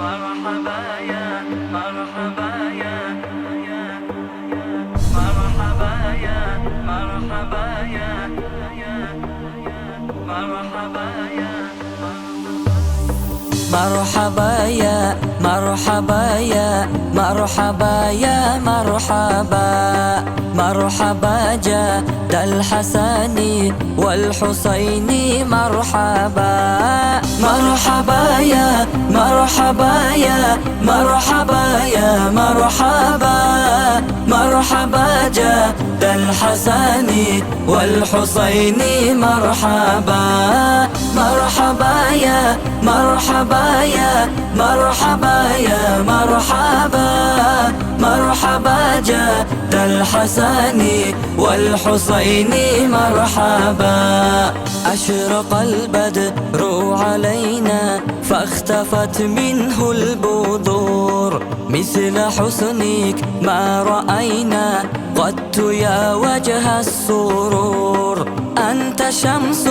مرحبا يا مرحبا يا مرحبا يا مرحبا يا مرحبا يا مرحبا يا مرحبا يا مرحبا يا مرحبا مرحبا جد الحسن والحسين مرحبا مرحبا يا مرحبا يا مرحبا يا مرحبا مرحبا جد الحسن والحسين مرحبا مرحبا يا مرحبا يا مرحبا يا مرحبا مرحبا جد الحسن والحسين مرحبا أشرق البدر علينا فاختفت منه البذور مثل حسنك ما رأينا قدت يا وجه السرور أنت شمس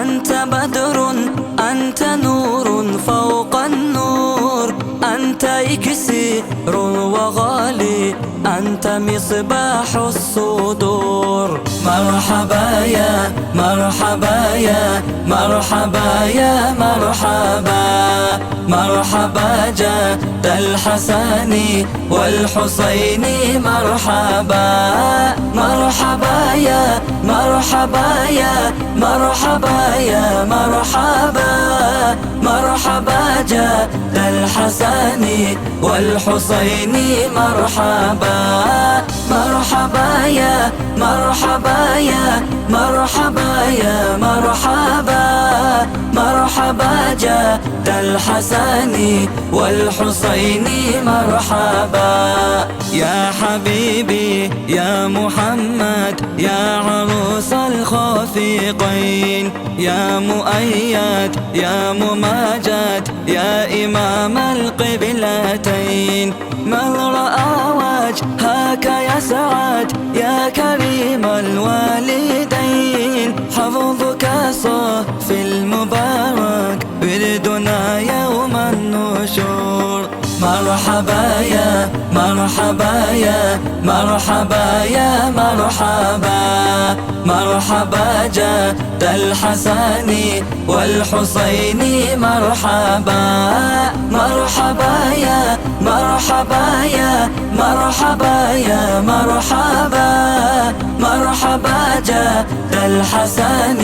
أنت بدر أنت نور فوق النور أنت إكسير وغالي أنت مصباح الصدور مرحبا يا مرحبا يا مرحبا يا مرحبا مرحبا جد الحسن والحسين مرحبا مرحبا يا مرحبا يا مرحبا يا مرحبا مرحبا جد الحسن والحسين مرحبا مرحبا يا مرحبا يا مرحبا يا مرحبا مرحبا جد الحسن والحسين مرحبا يا حبيبي يا محمد يا عروس الخافقين يا مؤيد يا مماجد يا إمام القبلتين من رأى وجهك يسعد يا كريم الوالدين حفظك صافي المبارك وردنا يوم النشور مرحبا يا مرحبا يا مرحبا يا مرحبا مرحبا جد الحسن والحسين مرحبا مرحبا يا مرحبا يا مرحبا يا مرحبا مرحبا جد الحسن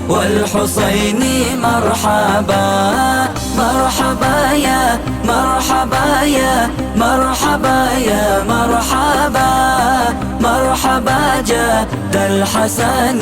والحسين مرحبا مرحبا يا مرحبا يا مرحبا يا مرحبا مرحبا جد الحسن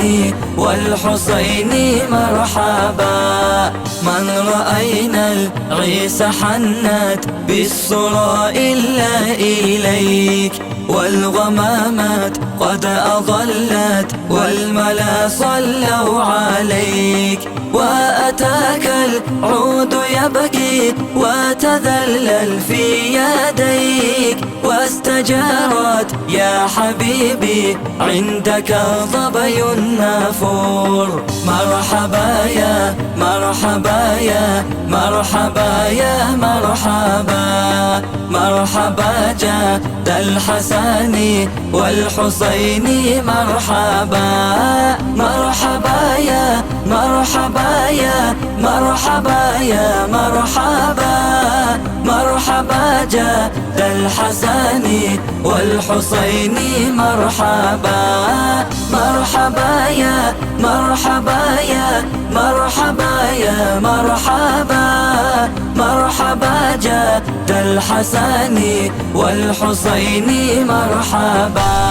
والحسين مرحبا من رأينا العيس حنت بالسرى إلا إليك والغمامات قد أضلت والملا صلوا عليك وأتاك العود يبكي وتذلل في يديك واستجارت يا حبيبي عندك ظبي النافور مرحبا يا مرحبا يا مرحبا يا مرحبا مرحبا جد الحسن والحسين مرحبا مرحبا يا مرحبا يا مرحبا يا مرحبا مرحبا جد الحسن والحسين مرحبا مرحبا يا مرحبا يا مرحبا يا مرحبا مرحبا جد الحسن والحسين مرحبا